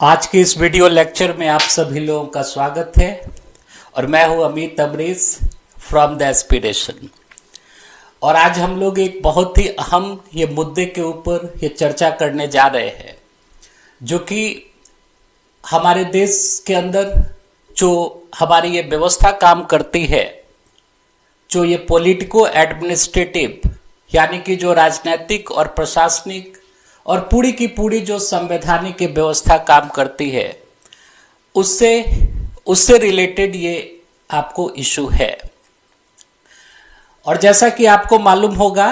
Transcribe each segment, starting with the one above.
आज के इस वीडियो लेक्चर में आप सभी लोगों का स्वागत है और मैं हूं Amit Amrish from the aspiration. और आज हम लोग एक बहुत ही अहम ये मुद्दे के ऊपर ये चर्चा करने जा रहे हैं, जो कि हमारे देश के अंदर जो हमारी ये व्यवस्था काम करती है, जो ये पॉलिटिको एडमिनिस्ट्रेटिव यानी कि जो राजनीतिक और प्रशासनिक और पूरी की पूरी जो संवैधानिक व्यवस्था काम करती है, उससे रिलेटेड ये आपको इशू है। और जैसा कि आपको मालूम होगा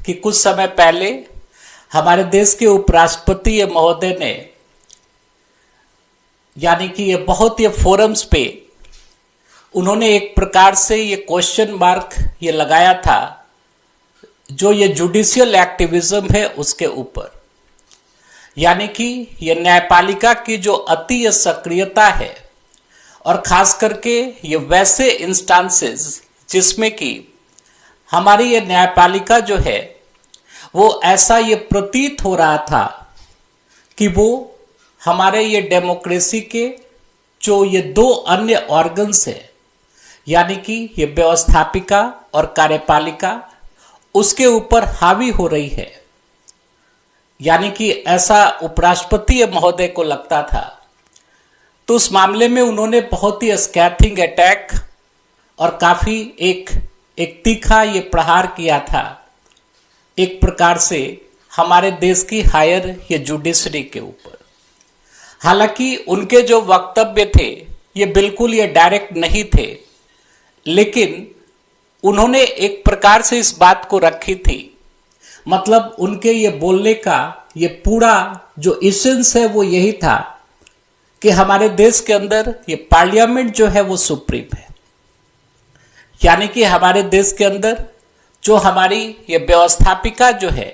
कि कुछ समय पहले हमारे देश के उपराष्ट्रपति महोदय ने यानी कि ये बहुत ये फोरम्स पे उन्होंने एक प्रकार से ये क्वेश्चन मार्क ये लगाया था जो ये जुडिशियल एक्टिविज्म है उसके ऊपर, यानी कि ये न्यायपालिका की जो अति सक्रियता है और खास करके ये वैसे इंस्टांसेस जिसमें कि हमारी ये न्यायपालिका जो है वो ऐसा ये प्रतीत हो रहा था कि वो हमारे ये डेमोक्रेसी के जो ये दो अन्य ऑर्गन्स है, यानी कि ये व्यवस्थापिका और कार्यपालिका, उसके ऊपर हावी हो रही है। यानी कि ऐसा उपराष्ट्रपति महोदय को लगता था। तो उस मामले में उन्होंने बहुत ही स्कैथिंग अटैक और काफी एक तीखा ये प्रहार किया था एक प्रकार से हमारे देश की हायर ये जुडिशरी के ऊपर। हालांकि उनके जो वक्तव्य थे ये बिल्कुल ये डायरेक्ट नहीं थे, लेकिन उन्होंने एक प्रकार से इस बात को रखी थी, मतलब उनके ये बोलने का ये पूरा जो इसेंस है वो यही था कि हमारे देश के अंदर ये पार्लियामेंट जो है वो सुप्रीम है। यानी कि हमारे देश के अंदर जो हमारी ये व्यवस्थापिका जो है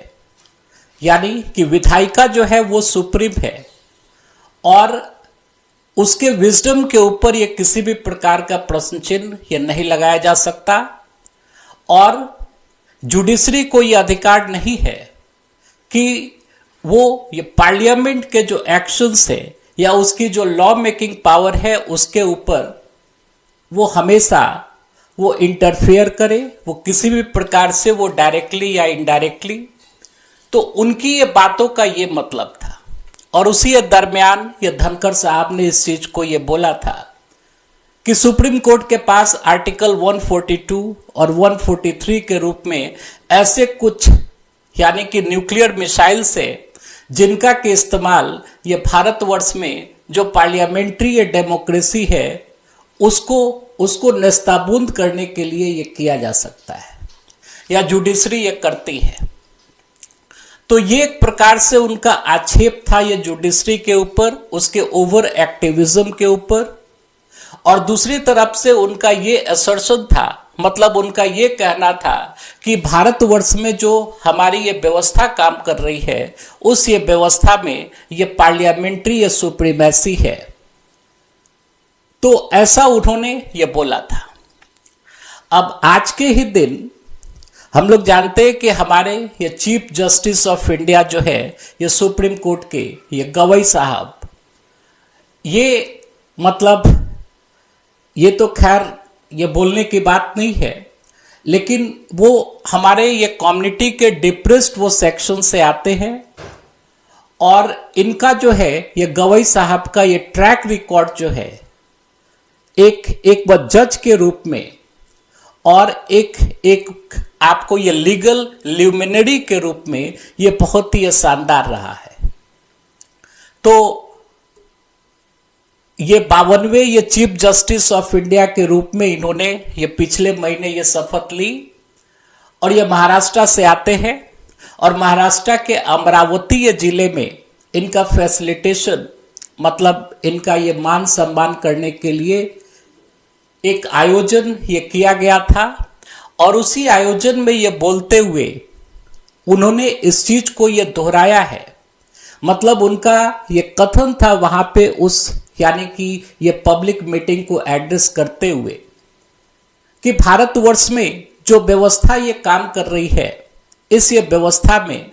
यानी कि विधायिका जो है वो सुप्रीम है और उसके विजडम के ऊपर ये किसी भी प्रकार का प्रश्न चिन्ह ये नहीं लगाया जा सकता। और जुडिशरी को ये अधिकार नहीं है कि वो ये पार्लियामेंट के जो एक्शंस है या उसकी जो लॉ मेकिंग पावर है उसके ऊपर वो हमेशा वो इंटरफेयर करे, वो किसी भी प्रकार से, वो डायरेक्टली या इनडायरेक्टली। तो उनकी ये बातों का ये मतलब था। और उसी दरमियान ये धनखड़ साहब ने इस चीज को ये बोला था कि सुप्रीम कोर्ट के पास आर्टिकल 142 और 143 के रूप में ऐसे कुछ यानी कि न्यूक्लियर मिसाइल्स है जिनका के इस्तेमाल ये भारतवर्ष में जो पार्लियामेंट्री डेमोक्रेसी है उसको नेस्ताबूंद करने के लिए ये किया जा सकता है या जुडिशरी ये करती है। तो ये एक प्रकार से उनका आक्षेप था ये जुडिशरी के ऊपर, उसके ओवर एक्टिविज्म के ऊपर। और दूसरी तरफ से उनका ये असर्शन था, मतलब उनका ये कहना था कि भारतवर्ष में जो हमारी ये व्यवस्था काम कर रही है उस ये व्यवस्था में ये पार्लियामेंट्री ये सुप्रीमेसी है। तो ऐसा उन्होंने ये बोला था। अब आज के ही दिन हम लोग जानते हैं कि हमारे ये चीफ जस्टिस ऑफ इंडिया जो है ये सुप्रीम कोर्ट के ये गवई साहब, ये मतलब ये तो खैर ये बोलने की बात नहीं है, लेकिन वो हमारे ये कम्युनिटी के डिप्रेस्ड वो सेक्शन से आते हैं। और इनका जो है ये गवई साहब का ये ट्रैक रिकॉर्ड जो है एक जज के रूप में और एक आपको ये लीगल ल्यूमिनरी के रूप में ये बहुत ही शानदार रहा है। तो ये 52वें ये चीफ जस्टिस ऑफ इंडिया के रूप में इन्होंने ये पिछले महीने ये शपथ ली और ये महाराष्ट्र से आते हैं। और महाराष्ट्र के अमरावती ये जिले में इनका फैसिलिटेशन, मतलब इनका ये मान सम्मान करने के लिए एक आयोजन ये किया गया था। और उसी आयोजन में ये बोलते हुए उन्होंने इस चीज को ये दोहराया है, मतलब उनका ये कथन था वहां पे उस यानी कि ये पब्लिक मीटिंग को एड्रेस करते हुए कि भारतवर्ष में जो व्यवस्था ये काम कर रही है इस ये व्यवस्था में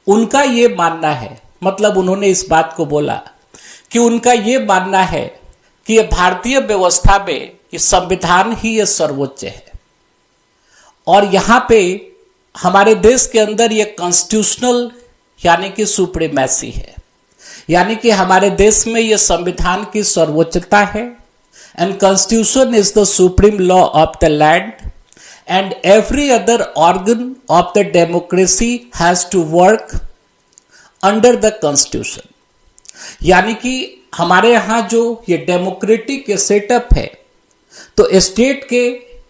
उनका ये मानना है, मतलब उन्होंने इस बात को बोला कि उनका ये मानना है कि ये भारतीय व्यवस्था में ये संविधान ही ये सर्वोच्च है और यहां पे हमारे देश के अंदर ये कॉन्स्टिट्यूशनल यानी कि सुप्रीमेसी है, यानी कि हमारे देश में ये संविधान की सर्वोच्चता है। And constitution is the supreme law of the land and every other organ of the democracy has to work under the constitution. यानी कि हमारे यहां जो ये डेमोक्रेटिक सेटअप है तो स्टेट के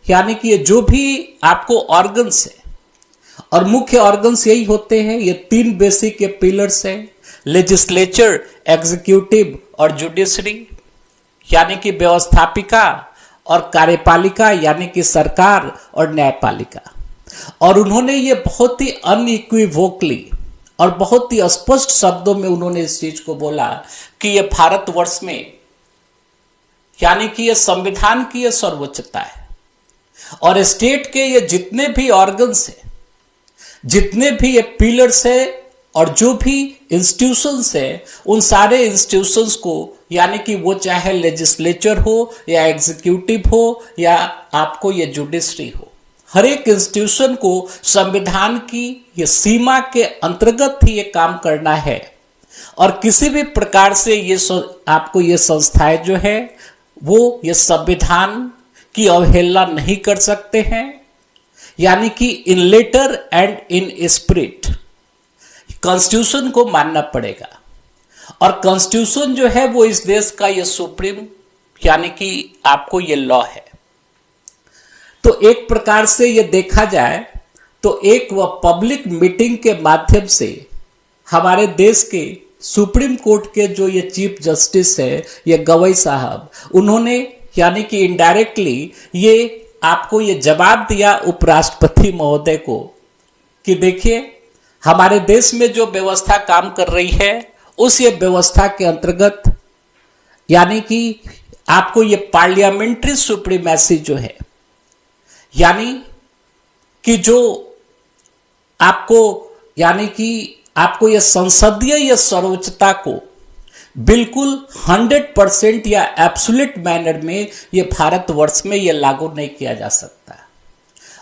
यानी कि ये जो भी आपको ऑर्गन्स है और मुख्य ऑर्गन्स यही होते हैं, ये तीन बेसिक के पिलर्स हैं, लेजिस्लेचर, एग्जीक्यूटिव और जुडिशरी, यानी कि व्यवस्थापिका और कार्यपालिका यानी कि सरकार और न्यायपालिका। और उन्होंने ये बहुत ही अनइक्विवोकली और बहुत ही स्पष्ट शब्दों में उन्होंने इस चीज को बोला कि ये भारतवर्ष में यानी कि ये संविधान की ये सर्वोच्चता है और स्टेट के ये जितने भी ऑर्गन्स हैं, जितने भी ये पिलर्स है और जो भी इंस्टीट्यूशंस है, उन सारे इंस्टीट्यूशंस को यानी कि वो चाहे लेजिस्लेचर हो या एग्जीक्यूटिव हो या आपको ये जुडिशरी हो, हर एक इंस्टीट्यूशन को संविधान की ये सीमा के अंतर्गत ही ये काम करना है और किसी भी प्रकार से ये आपको ये संस्थाएं जो है वो ये संविधान की अवहेलना नहीं कर सकते हैं। यानी कि in letter and in spirit constitution को मानना पड़ेगा और कॉन्स्टिट्यूशन जो है वो इस देश का ये सुप्रीम यानी कि आपको ये लॉ है। तो एक प्रकार से ये देखा जाए तो एक वह पब्लिक मीटिंग के माध्यम से हमारे देश के सुप्रीम कोर्ट के जो ये चीफ जस्टिस है ये गवई साहब, उन्होंने यानी कि इनडायरेक्टली ये आपको ये जवाब दिया उपराष्ट्रपति महोदय को कि देखिए हमारे देश में जो व्यवस्था काम कर रही है उस ये व्यवस्था के अंतर्गत यानी कि आपको ये पार्लियामेंट्री सुप्रीमेसी जो है, यानी कि जो आपको यानी कि आपको ये संसदीय ये सर्वोच्चता को बिल्कुल 100% या एब्सोल्यूट मैनर में ये भारतवर्ष में ये लागू नहीं किया जा सकता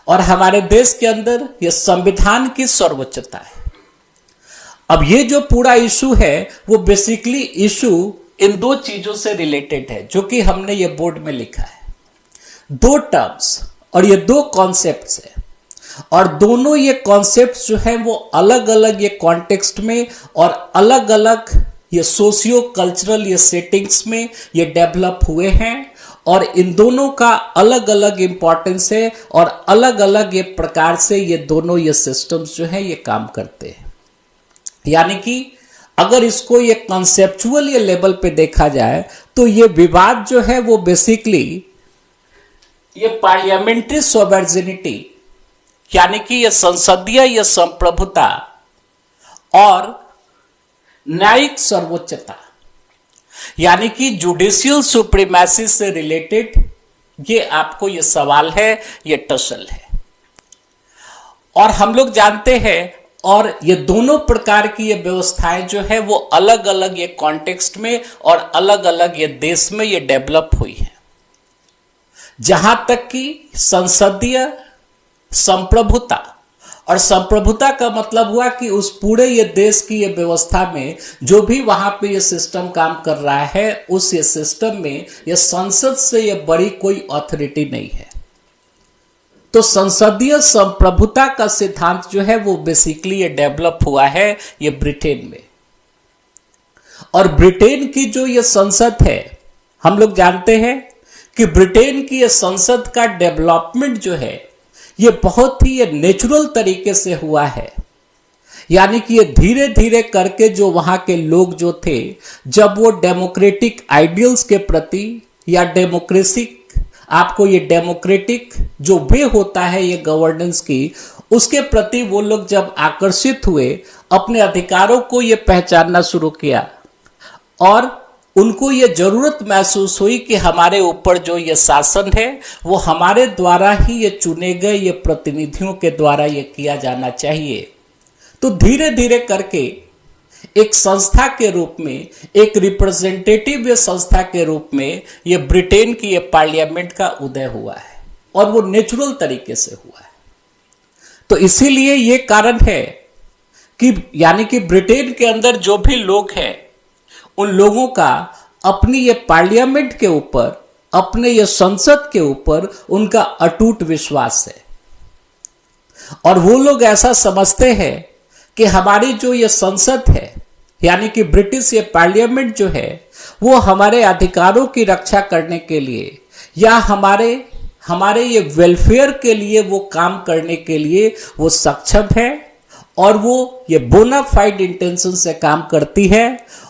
और हमारे देश के अंदर ये संविधान की सर्वोच्चता है। अब ये जो पूरा इशू है वो बेसिकली इशू इन दो चीजों से रिलेटेड है जो कि हमने ये बोर्ड में लिखा है, दो टर्म्स और ये दो कॉन्सेप्ट्स है और दोनों ये कॉन्सेप्ट्स जो है वो अलग अलग ये कॉन्टेक्स्ट में और अलग अलग ये सोशियो कल्चरल ये सेटिंग्स में ये डेवलप हुए हैं और इन दोनों का अलग अलग इंपॉर्टेंस है और अलग अलग ये प्रकार से ये दोनों ये सिस्टम्स जो है ये काम करते हैं। यानी कि अगर इसको ये कॉन्सेप्चुअल ये लेवल पे देखा जाए तो ये विवाद जो है वो बेसिकली ये पार्लियामेंट्री सोवर्जिनिटी यानी कि ये संसदीय ये संप्रभुता और न्यायिक सर्वोच्चता यानी कि जुडिशियल सुप्रीमेसी से रिलेटेड ये आपको ये सवाल है, ये टसल है। और हम लोग जानते हैं और ये दोनों प्रकार की ये व्यवस्थाएं जो है वो अलग अलग ये कॉन्टेक्स्ट में और अलग अलग ये देश में ये डेवलप हुई है। जहां तक कि संसदीय संप्रभुता, और संप्रभुता का मतलब हुआ कि उस पूरे ये देश की ये व्यवस्था में जो भी वहां पे ये सिस्टम काम कर रहा है उस ये सिस्टम में ये संसद से ये बड़ी कोई अथॉरिटी नहीं है। तो संसदीय संप्रभुता का सिद्धांत जो है वो बेसिकली ये डेवलप हुआ है ये ब्रिटेन में। और ब्रिटेन की जो ये संसद है, हम लोग जानते हैं कि ब्रिटेन की ये संसद का डेवलपमेंट जो है ये बहुत ही ये नेचुरल तरीके से हुआ है। यानी कि ये धीरे धीरे करके जो वहां के लोग जो थे, जब वो डेमोक्रेटिक आइडियल्स के प्रति या डेमोक्रेसी आपको ये डेमोक्रेटिक जो वे होता है ये गवर्नेंस की, उसके प्रति वो लोग जब आकर्षित हुए, अपने अधिकारों को ये पहचानना शुरू किया और उनको ये जरूरत महसूस हुई कि हमारे ऊपर जो ये शासन है वो हमारे द्वारा ही ये चुने गए ये प्रतिनिधियों के द्वारा ये किया जाना चाहिए। तो धीरे धीरे करके एक संस्था के रूप में, एक रिप्रेजेंटेटिव संस्था के रूप में ये ब्रिटेन की ये पार्लियामेंट का उदय हुआ है और वो नेचुरल तरीके से हुआ है। तो इसीलिए ये कारण है कि यानी कि ब्रिटेन के अंदर जो भी लोग हैं उन लोगों का अपनी ये पार्लियामेंट के ऊपर, अपने ये संसद के ऊपर उनका अटूट विश्वास है और वो लोग ऐसा समझते हैं कि हमारी जो ये संसद है यानी कि ब्रिटिश ये पार्लियामेंट जो है वो हमारे अधिकारों की रक्षा करने के लिए या हमारे ये वेलफेयर के लिए वो काम करने के लिए वो सक्षम है और वो ये बोनाफाइड इंटेंशन से काम करती है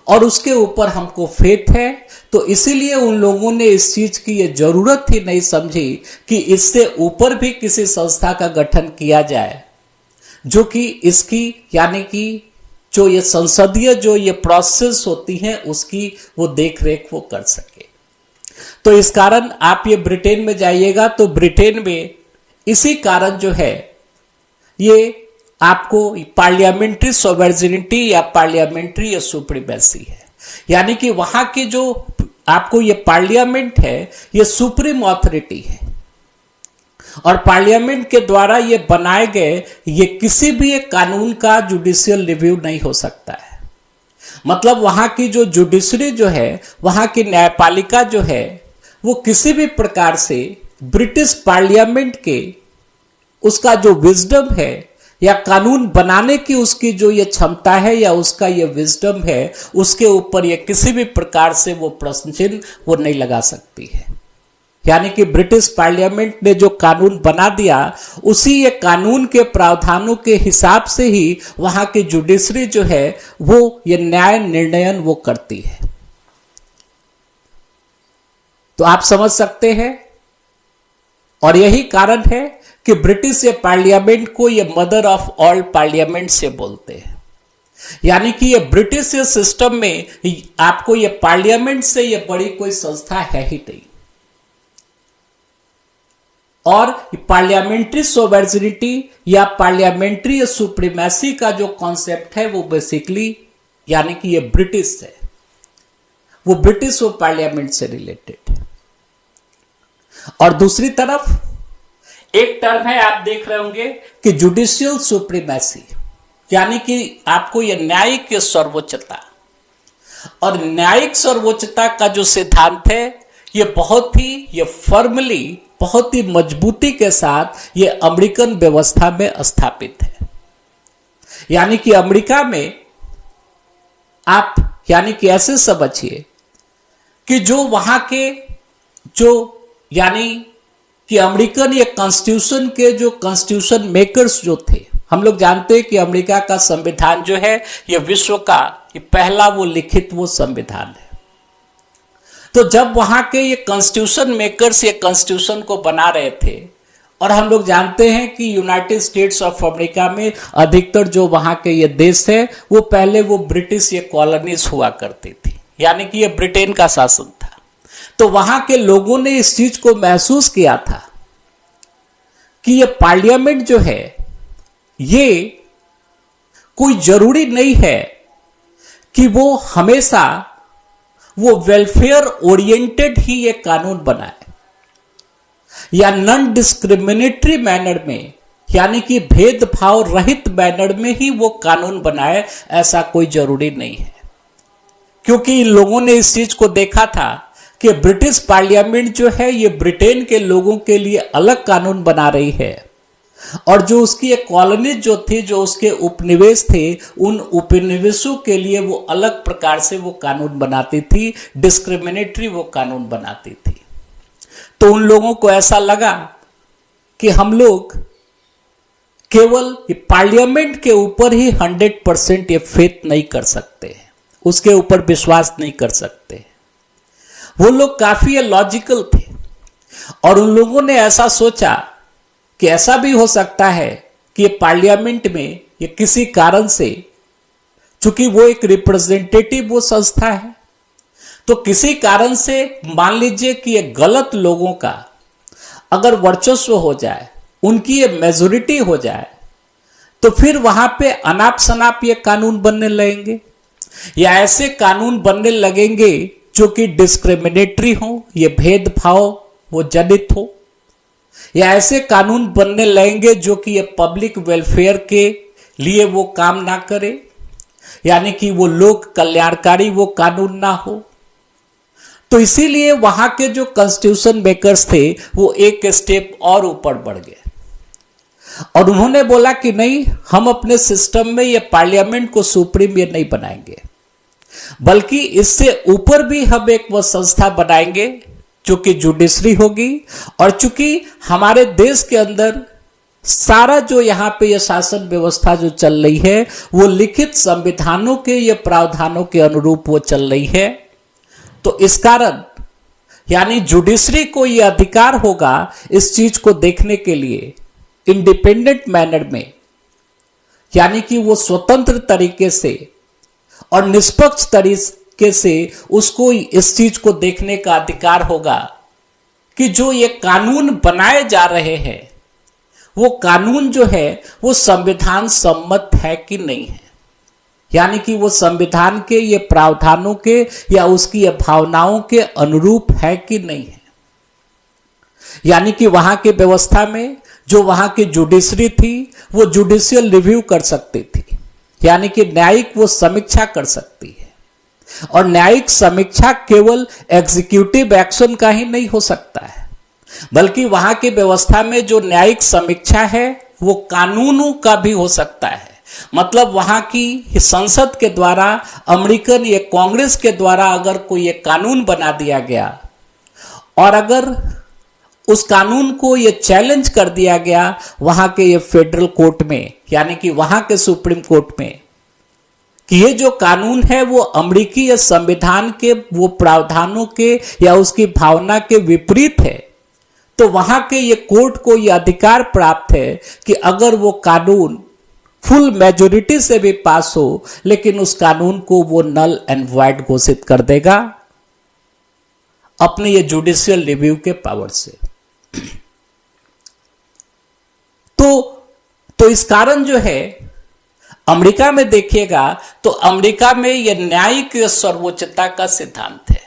और उसके ऊपर हमको फेथ है। तो इसीलिए उन लोगों ने इस चीज की ये जरूरत ही नहीं समझी कि इससे ऊपर भी किसी संस्था का गठन किया जाए जो कि इसकी यानी कि जो ये संसदीय जो ये प्रोसेस होती है उसकी वो देख रेख वो कर सके। तो इस कारण आप ये ब्रिटेन में जाइएगा तो ब्रिटेन में इसी कारण जो है ये आपको पार्लियामेंट्री सोवरेनिटी या पार्लियामेंट्री या सुप्रीमेसी है, यानी कि वहां की जो आपको ये पार्लियामेंट है ये सुप्रीम ऑथोरिटी है और पार्लियामेंट के द्वारा ये बनाए गए ये किसी भी एक कानून का जुडिशियल रिव्यू नहीं हो सकता है। मतलब वहां की जो जुडिशरी जो है, वहां की न्यायपालिका जो है वो किसी भी प्रकार से ब्रिटिश पार्लियामेंट के उसका जो विजडम है या कानून बनाने की उसकी जो ये क्षमता है या उसका ये विजडम है उसके ऊपर ये किसी भी प्रकार से वो प्रश्न चिन्ह वो नहीं लगा सकती है। यानी कि ब्रिटिश पार्लियामेंट ने जो कानून बना दिया उसी ये कानून के प्रावधानों के हिसाब से ही वहां की जुडिशरी जो है वो ये न्याय निर्णयन वो करती है। तो आप समझ सकते हैं और यही कारण है कि ब्रिटिश ये पार्लियामेंट को ये मदर ऑफ ऑल पार्लियामेंट से बोलते हैं। यानी कि ये ब्रिटिश ये सिस्टम में आपको ये पार्लियामेंट से ये बड़ी कोई संस्था है ही नहीं और पार्लियामेंट्री सोवरेनिटी या पार्लियामेंट्री सुप्रीमेसी का जो कॉन्सेप्ट है वो बेसिकली यानी कि ये ब्रिटिश है, वो ब्रिटिश वो पार्लियामेंट से रिलेटेड है। और दूसरी तरफ एक टर्म है आप देख रहे होंगे कि जुडिशियल सुप्रीमेसी, यानी कि आपको यह न्यायिक सर्वोच्चता और न्यायिक सर्वोच्चता का जो सिद्धांत है ये बहुत ही फर्मली बहुत ही मजबूती के साथ ये अमेरिकन व्यवस्था में स्थापित है। यानी कि अमेरिका में आप यानी कि ऐसे समझिए कि जो वहां के जो यानी कि अमेरिकन ये कॉन्स्टिट्यूशन के जो कॉन्स्टिट्यूशन मेकर्स जो थे, हम लोग जानते हैं कि अमेरिका का संविधान जो है ये विश्व का ये पहला वो लिखित वो संविधान है। तो जब वहां के ये कॉन्स्टिट्यूशन मेकर्स ये कॉन्स्टिट्यूशन को बना रहे थे और हम लोग जानते हैं कि यूनाइटेड स्टेट्स ऑफ अमेरिका में अधिकतर जो वहां के ये देश है वो पहले वो ब्रिटिश ये कॉलोनीज हुआ करती थी, यानी कि ये ब्रिटेन का शासन था। तो वहां के लोगों ने इस चीज को महसूस किया था कि ये पार्लियामेंट जो है ये कोई जरूरी नहीं है कि वो हमेशा वो वेलफेयर ओरिएंटेड ही ये कानून बनाए या नॉन डिस्क्रिमिनेटरी मैनर में, यानी कि भेदभाव रहित मैनर में ही वो कानून बनाए, ऐसा कोई जरूरी नहीं है। क्योंकि इन लोगों ने इस चीज को देखा था कि ब्रिटिश पार्लियामेंट जो है ये ब्रिटेन के लोगों के लिए अलग कानून बना रही है और जो उसकी एक कॉलोनी जो थी, जो उसके उपनिवेश थे, उन उपनिवेशों के लिए वो अलग प्रकार से वो कानून बनाती थी, डिस्क्रिमिनेटरी वो कानून बनाती थी। तो उन लोगों को ऐसा लगा कि हम लोग केवल पार्लियामेंट के ऊपर ही 100% ये फेथ नहीं कर सकते, उसके ऊपर विश्वास नहीं कर सकते। वो लोग काफी लॉजिकल थे और उन लोगों ने ऐसा सोचा कि ऐसा भी हो सकता है कि ये पार्लियामेंट में ये किसी कारण से, चूंकि वो एक रिप्रेजेंटेटिव वो संस्था है, तो किसी कारण से मान लीजिए कि ये गलत लोगों का अगर वर्चस्व हो जाए, उनकी ये मेजोरिटी हो जाए, तो फिर वहां पे अनाप शनाप ये कानून बनने लगेंगे या ऐसे कानून बनने लगेंगे जो कि डिस्क्रिमिनेटरी हो, ये भेदभाव वो जनित हो, या ऐसे कानून बनने लगेंगे जो कि ये पब्लिक वेलफेयर के लिए वो काम ना करे, यानी कि वो लोक कल्याणकारी वो कानून ना हो। तो इसीलिए वहां के जो कॉन्स्टिट्यूशन मेकर्स थे वो एक स्टेप और ऊपर बढ़ गए और उन्होंने बोला कि नहीं, हम अपने सिस्टम में ये पार्लियामेंट को सुप्रीम ये नहीं बनाएंगे, बल्कि इससे ऊपर भी हम एक वो संस्था बनाएंगे जो कि जुडिशरी होगी। और चूंकि हमारे देश के अंदर सारा जो यहां पे ये शासन व्यवस्था जो चल रही है वो लिखित संविधानों के ये प्रावधानों के अनुरूप वो चल रही है, तो इस कारण यानी जुडिशरी को ये अधिकार होगा इस चीज को देखने के लिए इंडिपेंडेंट मैनर में, यानी कि वो स्वतंत्र तरीके से और निष्पक्ष तरीके से उसको इस चीज को देखने का अधिकार होगा कि जो ये कानून बनाए जा रहे हैं वो कानून जो है वो संविधान सम्मत है कि नहीं है, यानी कि वो संविधान के ये प्रावधानों के या उसकी ये भावनाओं के अनुरूप है कि नहीं है। यानी कि वहां की व्यवस्था में जो वहां की जुडिशरी थी वो जुडिशियल रिव्यू कर सकती थी, यानी कि न्यायिक वो समीक्षा कर सकती है। और न्यायिक समीक्षा केवल एग्जीक्यूटिव एक्शन का ही नहीं हो सकता है, बल्कि वहां की व्यवस्था में जो न्यायिक समीक्षा है वो कानूनों का भी हो सकता है। मतलब वहां की संसद के द्वारा, अमेरिकन ये कांग्रेस के द्वारा अगर कोई ये कानून बना दिया गया और अगर उस कानून को ये चैलेंज कर दिया गया वहां के ये फेडरल कोर्ट में, यानी कि वहां के सुप्रीम कोर्ट में, कि ये जो कानून है वो अमेरिकी या संविधान के वो प्रावधानों के या उसकी भावना के विपरीत है, तो वहां के ये कोर्ट को ये अधिकार प्राप्त है कि अगर वो कानून फुल मेजोरिटी से भी पास हो लेकिन उस कानून को वो नल एंड वॉइड घोषित कर देगा अपने ये जुडिशियल रिव्यू के पावर से। तो इस कारण जो है अमेरिका में देखिएगा तो अमेरिका में यह न्यायिक सर्वोच्चता का सिद्धांत है।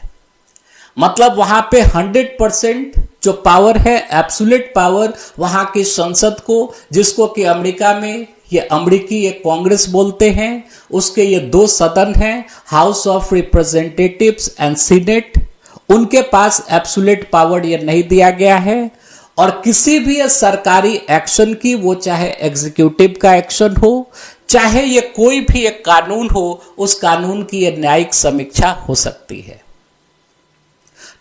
मतलब वहां पे 100% जो पावर है, एब्सोल्यूट पावर वहां की संसद को, जिसको कि अमेरिका में ये अमेरिकी ये कांग्रेस बोलते हैं, उसके ये दो सदन हैं, house of representatives and senate, उनके पास एब्सोल्यूट पावर ये नहीं दिया गया है। और किसी भी सरकारी एक्शन की, वो चाहे एग्जीक्यूटिव का एक्शन हो, चाहे ये कोई भी एक कानून हो, उस कानून की ये न्यायिक समीक्षा हो सकती है।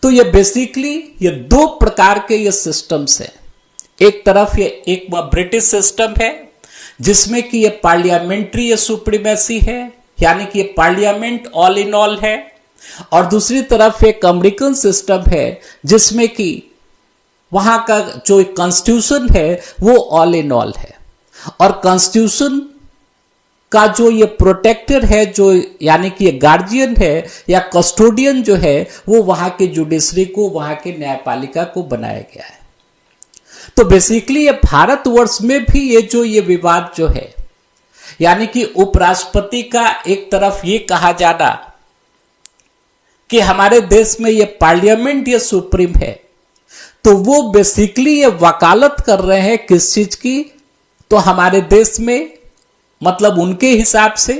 तो ये बेसिकली ये दो प्रकार के ये सिस्टम्स हैं। एक तरफ ये एक ब्रिटिश सिस्टम है जिसमें कि ये पार्लियामेंट्री ये सुप्रीमेसी है, यानी कि ये पार्लियामेंट ऑल इन ऑल है, और दूसरी तरफ एक अमेरिकन सिस्टम है जिसमें कि वहां का जो कॉन्स्टिट्यूशन है वो ऑल इन ऑल है। और कॉन्स्टिट्यूशन का जो ये प्रोटेक्टर है, जो यानी कि ये गार्जियन है या कस्टोडियन जो है, वो वहां के जुडिशरी को, वहां के न्यायपालिका को बनाया गया है। तो बेसिकली ये भारतवर्ष में भी ये जो ये विवाद जो है, यानी कि उपराष्ट्रपति का एक तरफ ये कहा जाना कि हमारे देश में ये पार्लियामेंट ये सुप्रीम है, तो वो बेसिकली ये वकालत कर रहे हैं किस चीज की, तो हमारे देश में मतलब उनके हिसाब से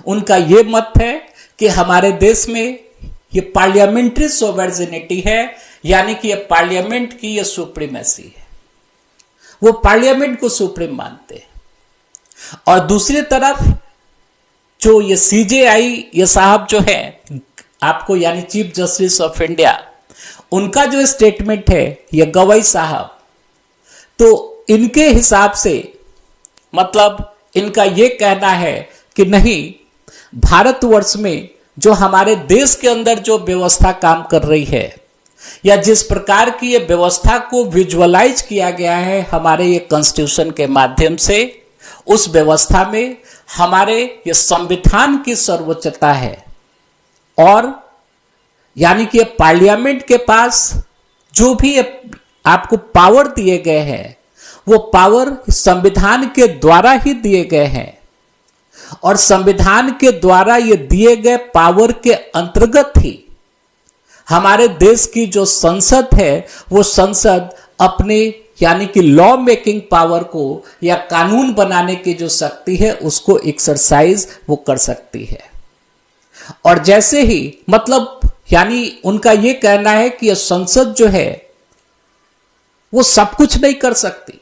उनका ये मत है कि हमारे देश में ये पार्लियामेंट्री सोवर्जिनिटी है, यानी कि ये पार्लियामेंट की ये सुप्रीमेसी है, वो पार्लियामेंट को सुप्रीम मानते हैं। और दूसरी तरफ जो ये सीजेआई ये साहब जो है आपको, यानी चीफ जस्टिस ऑफ इंडिया, उनका जो स्टेटमेंट है ये गवई साहब, तो इनके हिसाब से मतलब इनका ये कहना है कि नहीं, भारतवर्ष में जो हमारे देश के अंदर जो व्यवस्था काम कर रही है या जिस प्रकार की ये व्यवस्था को विजुअलाइज किया गया है हमारे ये कॉन्स्टिट्यूशन के माध्यम से, उस व्यवस्था में हमारे ये संविधान की सर्वोच्चता है। और यानी कि पार्लियामेंट के पास जो भी आपको पावर दिए गए हैं वो पावर संविधान के द्वारा ही दिए गए हैं। और संविधान के द्वारा ये दिए गए पावर के अंतर्गत ही हमारे देश की जो संसद है वो संसद अपने यानी कि लॉ मेकिंग पावर को या कानून बनाने की जो शक्ति है उसको एक्सरसाइज वो कर सकती है। और जैसे ही मतलब यानी उनका ये कहना है कि यह संसद जो है वो सब कुछ नहीं कर सकती,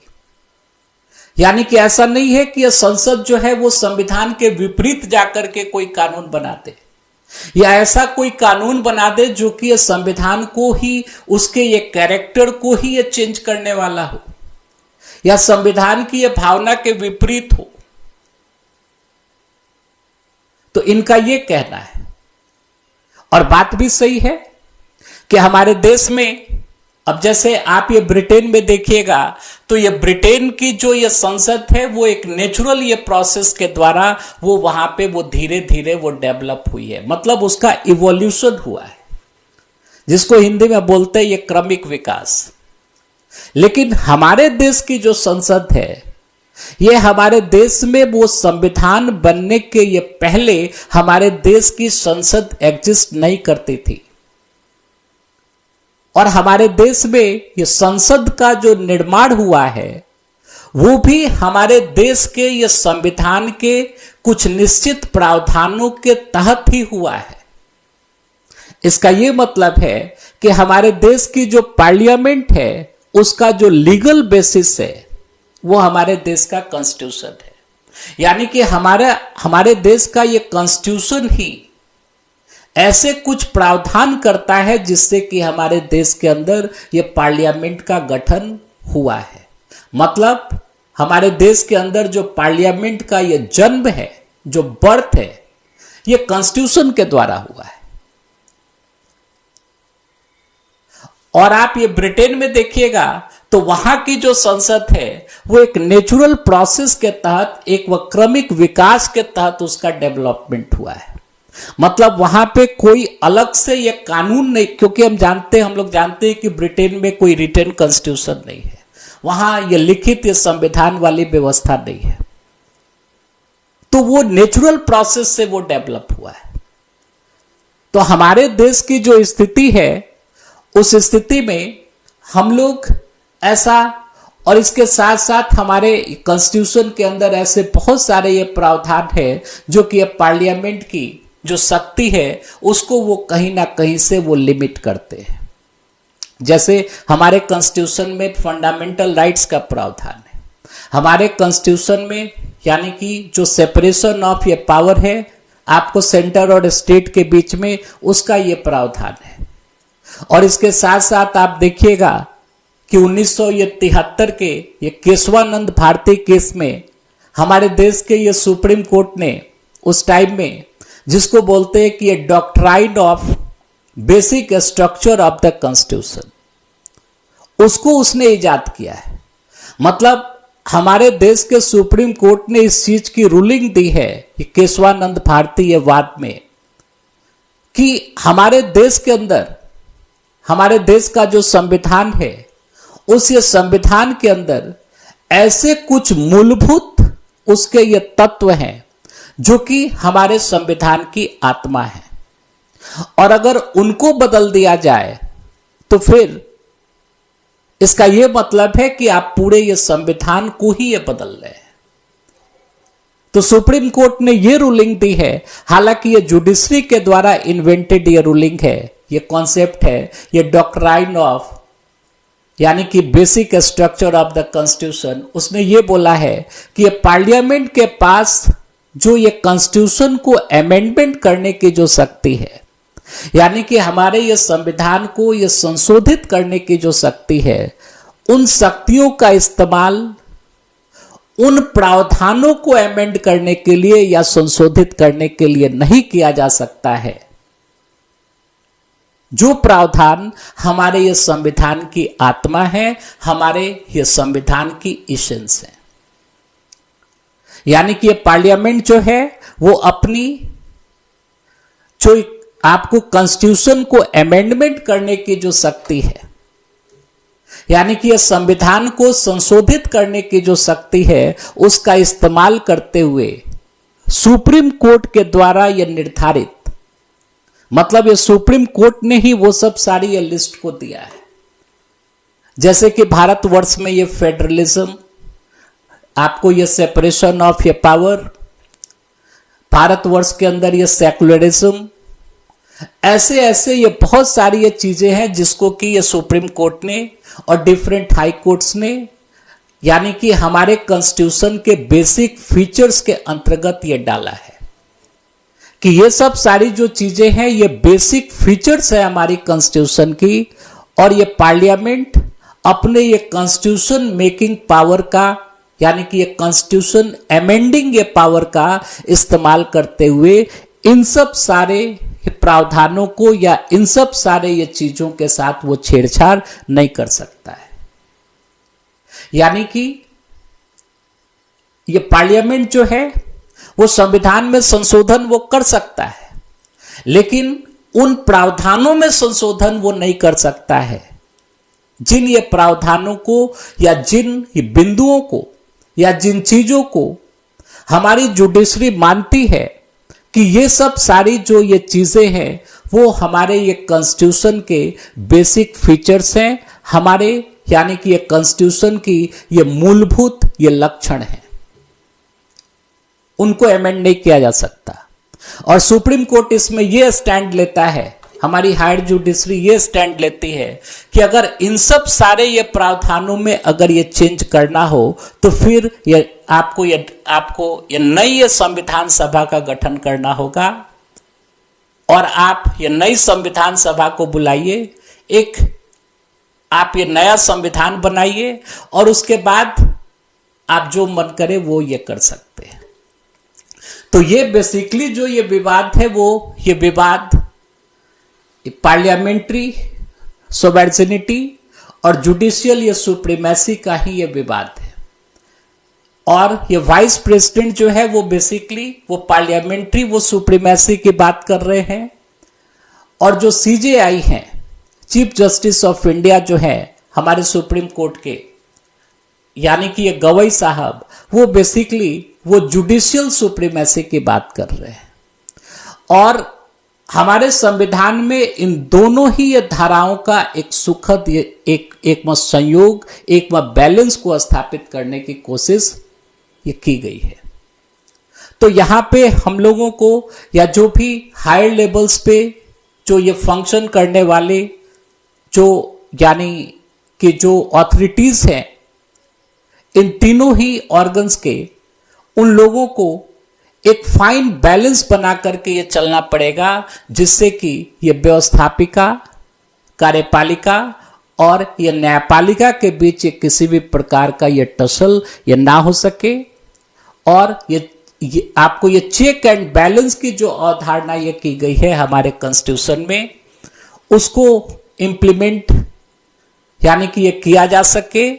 यानी कि ऐसा नहीं है कि यह संसद जो है वो संविधान के विपरीत जाकर के कोई कानून बना दे या ऐसा कोई कानून बना दे जो कि यह संविधान को ही उसके ये कैरेक्टर को ही ये चेंज करने वाला हो या संविधान की ये भावना के विपरीत हो। तो इनका ये कहना है और बात भी सही है कि हमारे देश में अब जैसे आप ये ब्रिटेन में देखिएगा तो ये ब्रिटेन की जो ये संसद है वो एक नेचुरल ये प्रोसेस के द्वारा वो वहां पे वो धीरे धीरे वो डेवलप हुई है, मतलब उसका इवोल्यूशन हुआ है जिसको हिंदी में बोलते हैं ये क्रमिक विकास। लेकिन हमारे देश की जो संसद है ये हमारे देश में वो संविधान बनने के ये पहले हमारे देश की संसद एग्जिस्ट नहीं करती थी और हमारे देश में ये संसद का जो निर्माण हुआ है वो भी हमारे देश के ये संविधान के कुछ निश्चित प्रावधानों के तहत ही हुआ है। इसका ये मतलब है कि हमारे देश की जो पार्लियामेंट है उसका जो लीगल बेसिस है वो हमारे देश का कॉन्स्टिट्यूशन है, यानी कि हमारे देश का ये कॉन्स्टिट्यूशन ही ऐसे कुछ प्रावधान करता है जिससे कि हमारे देश के अंदर ये पार्लियामेंट का गठन हुआ है। मतलब हमारे देश के अंदर जो पार्लियामेंट का ये जन्म है, जो बर्थ है, ये कॉन्स्टिट्यूशन के द्वारा हुआ है। और आप ये ब्रिटेन में देखिएगा तो वहां की जो संसद है वो एक नेचुरल प्रोसेस के तहत एक क्रमिक विकास के तहत उसका डेवलपमेंट हुआ है। मतलब वहां पे कोई अलग से ये कानून नहीं, क्योंकि हम लोग जानते हैं कि ब्रिटेन में कोई रिटन कॉन्स्टिट्यूशन नहीं है, वहां ये लिखित ये संविधान वाली व्यवस्था नहीं है, तो वो नेचुरल प्रोसेस से वो डेवलप हुआ है। तो हमारे देश की जो स्थिति है उस स्थिति में हम लोग ऐसा, और इसके साथ साथ हमारे कॉन्स्टिट्यूशन के अंदर ऐसे बहुत सारे ये प्रावधान है जो कि पार्लियामेंट की जो शक्ति है उसको वो कहीं ना कहीं से वो लिमिट करते हैं। जैसे हमारे कॉन्स्टिट्यूशन में फंडामेंटल राइट्स का प्रावधान है, हमारे कॉन्स्टिट्यूशन में यानी कि जो सेपरेशन ऑफ ये पावर है आपको सेंटर और स्टेट के बीच में, उसका ये प्रावधान है। और इसके साथ साथ आप देखिएगा कि 1973 के ये केशवानंद भारती केस में हमारे देश के ये सुप्रीम कोर्ट ने उस टाइम में, जिसको बोलते हैं कि ये doctrine of basic structure of the constitution, उसको उसने इजाद किया है। मतलब हमारे देश के सुप्रीम कोर्ट ने इस चीज की रूलिंग दी है केशवानंद भारती वाद में कि हमारे देश के अंदर, हमारे देश का जो संविधान है उस ये संविधान के अंदर ऐसे कुछ मूलभूत उसके ये तत्व हैं जो कि हमारे संविधान की आत्मा है, और अगर उनको बदल दिया जाए तो फिर इसका यह मतलब है कि आप पूरे ये संविधान को ही ये बदल रहे हैं। तो सुप्रीम कोर्ट ने ये रूलिंग दी है, हालांकि ये जुडिशरी के द्वारा इन्वेंटेड ये रूलिंग है, ये कॉन्सेप्ट है, ये डॉक्ट्राइन ऑफ यानी कि basic structure of the constitution. उसने ये बोला है कि ये पार्लियामेंट के पास जो ये कॉन्स्टिट्यूशन को अमेंडमेंट करने की जो शक्ति है, यानी कि हमारे ये संविधान को ये संशोधित करने की जो शक्ति है, उन शक्तियों का इस्तेमाल उन प्रावधानों को अमेंड करने के लिए या संशोधित करने के लिए नहीं किया जा सकता है जो प्रावधान हमारे ये संविधान की आत्मा है, हमारे ये संविधान की इसेंस है। यानी कि ये पार्लियामेंट जो है वो अपनी जो आपको कॉन्स्टिट्यूशन को अमेंडमेंट करने की जो शक्ति है, यानी कि ये संविधान को संशोधित करने की जो शक्ति है, उसका इस्तेमाल करते हुए सुप्रीम कोर्ट के द्वारा यह निर्धारित, मतलब ये सुप्रीम कोर्ट ने ही वो सब सारी ये लिस्ट को दिया है। जैसे कि भारतवर्ष में ये फेडरलिज्म, आपको ये सेपरेशन ऑफ ये पावर, भारतवर्ष के अंदर ये सेकुलरिज्म, ऐसे ऐसे ये बहुत सारी ये चीजें हैं जिसको कि ये सुप्रीम कोर्ट ने और डिफरेंट हाई कोर्ट्स ने, यानी कि हमारे कॉन्स्टिट्यूशन के बेसिक फीचर्स के अंतर्गत ये डाला है कि ये सब सारी जो चीजें हैं ये बेसिक फीचर्स है हमारी कॉन्स्टिट्यूशन की, और ये पार्लियामेंट अपने ये कॉन्स्टिट्यूशन मेकिंग पावर का, यानी कि ये कॉन्स्टिट्यूशन अमेंडिंग ये पावर का इस्तेमाल करते हुए इन सब सारे प्रावधानों को या इन सब सारे ये चीजों के साथ वो छेड़छाड़ नहीं कर सकता है। यानी कि ये पार्लियामेंट जो है वो संविधान में संशोधन वो कर सकता है, लेकिन उन प्रावधानों में संशोधन वो नहीं कर सकता है जिन ये प्रावधानों को या जिन बिंदुओं को या जिन चीजों को हमारी जुडिशरी मानती है कि ये सब सारी जो ये चीजें हैं वो हमारे ये कॉन्स्टिट्यूशन के बेसिक फीचर्स हैं, हमारे यानी कि ये कॉन्स्टिट्यूशन की ये मूलभूत ये लक्षण हैं, उनको अमेंड नहीं किया जा सकता। और सुप्रीम कोर्ट इसमें ये स्टैंड लेता है, हमारी हायर जुडिशरी ये स्टैंड लेती है कि अगर इन सब सारे ये प्रावधानों में अगर ये चेंज करना हो तो फिर ये आपको ये नई ये संविधान सभा का गठन करना होगा, और आप ये नई संविधान सभा को बुलाइए, एक आप ये नया संविधान बनाइए, और उसके बाद आप जो मन करे वो ये कर सकते हैं। तो ये बेसिकली जो ये विवाद है वो ये विवाद पार्लियामेंट्री सोवर्निटी और जुडिशियल ये सुप्रीमेसी का ही ये विवाद है। और ये वाइस प्रेसिडेंट जो है वो बेसिकली वो पार्लियामेंट्री वो सुप्रीमेसी की बात कर रहे हैं, और जो सीजेआई हैं, चीफ जस्टिस ऑफ इंडिया जो है हमारे सुप्रीम कोर्ट के, यानी कि ये गवई साहब, वो बेसिकली वो जुडिशियल सुप्रीमेसी की बात कर रहे हैं। और हमारे संविधान में इन दोनों ही ये धाराओं का एक सुखद एक संयोग, एक बैलेंस को स्थापित करने की कोशिश ये की गई है। तो यहां पे हम लोगों को या जो भी हायर लेवल्स पे जो ये फंक्शन करने वाले जो यानी कि जो ऑथोरिटीज हैं, इन तीनों ही ऑर्गन्स के, उन लोगों को एक फाइन बैलेंस बना करके ये चलना पड़ेगा, जिससे कि ये व्यवस्थापिका, कार्यपालिका और ये न्यायपालिका के बीच ये किसी भी प्रकार का ये टसल ये ना हो सके। और ये आपको ये चेक एंड बैलेंस की जो अवधारणा ये की गई है हमारे कॉन्स्टिट्यूशन में, उसको इम्प्लीमेंट यानी कि ये किया जा सके।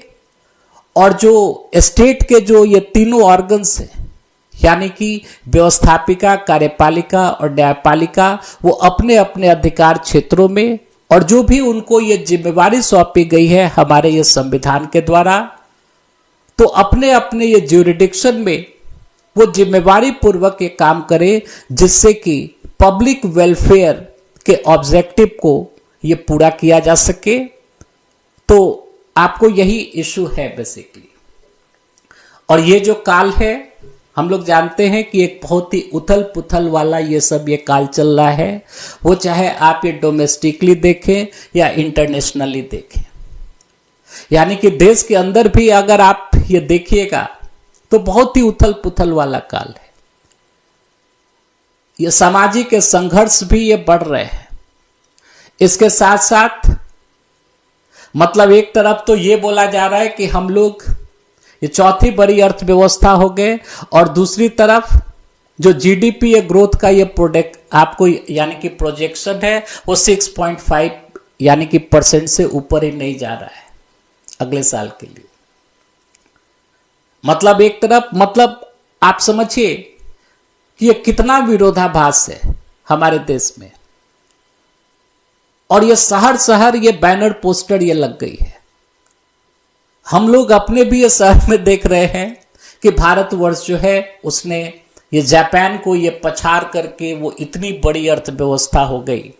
और जो स्टेट के जो ये तीनों ऑर्गन्स हैं, यानी कि व्यवस्थापिका, कार्यपालिका और न्यायपालिका, वो अपने अपने अधिकार क्षेत्रों में और जो भी उनको ये जिम्मेवारी सौंपी गई है हमारे ये संविधान के द्वारा, तो अपने अपने ये ज्यूरिडिक्शन में वो जिम्मेवारी पूर्वक ये काम करे, जिससे कि पब्लिक वेलफेयर के ऑब्जेक्टिव को ये पूरा किया जा सके। तो आपको यही इशू है बेसिकली। और ये जो काल है, हम लोग जानते हैं कि एक बहुत ही उथल पुथल वाला ये सब ये काल चल रहा है, वो चाहे आप ये डोमेस्टिकली देखें या इंटरनेशनली देखें। यानी कि देश के अंदर भी अगर आप ये देखिएगा तो बहुत ही उथल पुथल वाला काल है। ये सामाजिक संघर्ष भी ये बढ़ रहे हैं। इसके साथ साथ मतलब एक तरफ तो ये बोला जा रहा है कि हम लोग ये चौथी बड़ी अर्थव्यवस्था हो गए, और दूसरी तरफ जो जीडीपी ये ग्रोथ का ये प्रोडक्ट आपको यानी कि प्रोजेक्शन है वो 6.5 यानी कि % से ऊपर ही नहीं जा रहा है अगले साल के लिए। मतलब एक तरफ मतलब आप समझिए कि ये कितना विरोधाभास है हमारे देश में। और ये शहर शहर ये बैनर पोस्टर ये लग गई है। हम लोग अपने भी ये शहर में देख रहे हैं कि भारतवर्ष जो है उसने ये जापान को ये पछाड़ करके वो इतनी बड़ी अर्थव्यवस्था हो गई।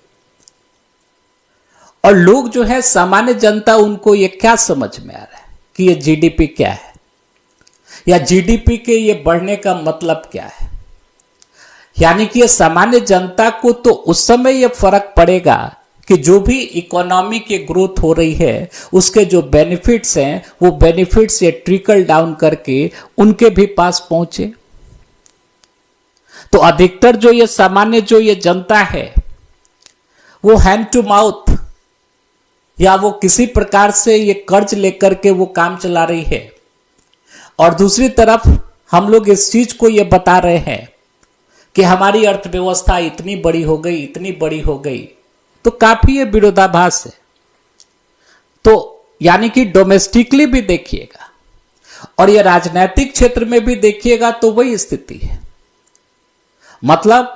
और लोग जो है सामान्य जनता, उनको ये क्या समझ में आ रहा है कि ये जीडीपी क्या है, या जीडीपी के ये बढ़ने का मतलब क्या है। यानी कि ये सामान्य जनता को तो उस समय ये फर्क पड़ेगा कि जो भी इकोनॉमी की ग्रोथ हो रही है उसके जो बेनिफिट्स हैं वो बेनिफिट्स ये ट्रिकल डाउन करके उनके भी पास पहुंचे। तो अधिकतर जो ये सामान्य जो ये जनता है वो हैंड टू माउथ या वो किसी प्रकार से ये कर्ज लेकर के वो काम चला रही है। और दूसरी तरफ हम लोग इस चीज को ये बता रहे हैं कि हमारी अर्थव्यवस्था इतनी बड़ी हो गई, इतनी बड़ी हो गई, तो काफी ये विरोधाभास है। तो यानी कि डोमेस्टिकली भी देखिएगा और ये राजनीतिक क्षेत्र में भी देखिएगा तो वही स्थिति है। मतलब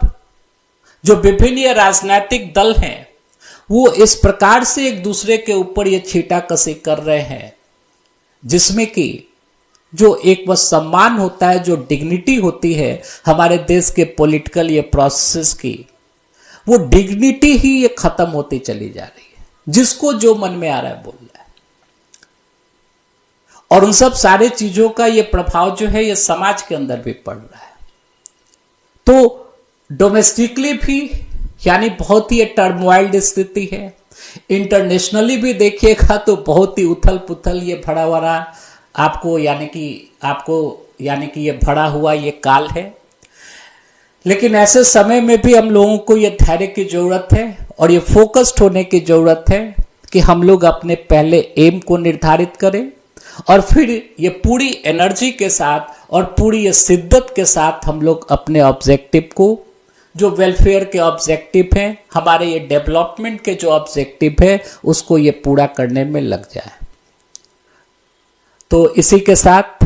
जो विभिन्न ये राजनीतिक दल हैं वो इस प्रकार से एक दूसरे के ऊपर ये छींटाकशी कर रहे हैं जिसमें कि जो एक वह सम्मान होता है, जो डिग्निटी होती है हमारे देश के पॉलिटिकल ये प्रोसेस की, वो डिग्निटी ही ये खत्म होती चली जा रही है। जिसको जो मन में आ रहा है बोल रहा है। और उन सब सारे चीजों का ये प्रभाव जो है ये समाज के अंदर भी पड़ रहा है। तो डोमेस्टिकली भी यानी बहुत ही टर्मोइल्ड स्थिति है। इंटरनेशनली भी देखिएगा तो बहुत ही उथल पुथल ये भरा भरा आपको यानी कि ये भरा हुआ ये काल है। लेकिन ऐसे समय में भी हम लोगों को ये धैर्य की जरूरत है और ये फोकस्ड होने की जरूरत है कि हम लोग अपने पहले एम को निर्धारित करें और फिर ये पूरी एनर्जी के साथ और पूरी ये शिद्दत के साथ हम लोग अपने ऑब्जेक्टिव को, जो वेलफेयर के ऑब्जेक्टिव हैं, हमारे ये डेवलपमेंट के जो ऑब्जेक्टिव है, उसको ये पूरा करने में लग जाए। तो इसी के साथ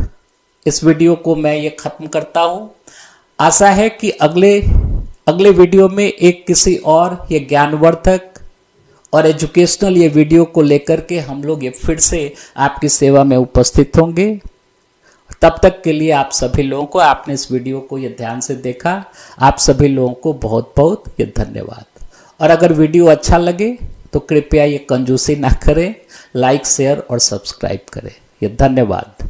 इस वीडियो को मैं ये खत्म करता हूं। आशा है कि अगले वीडियो में एक किसी और ये ज्ञानवर्धक और एजुकेशनल ये वीडियो को लेकर के हम लोग ये फिर से आपकी सेवा में उपस्थित होंगे। तब तक के लिए आप सभी लोगों को, आपने इस वीडियो को ये ध्यान से देखा, आप सभी लोगों को बहुत बहुत ये धन्यवाद। और अगर वीडियो अच्छा लगे तो कृपया ये कंजूसी ना करें, लाइक शेयर और सब्सक्राइब करें। ये धन्यवाद।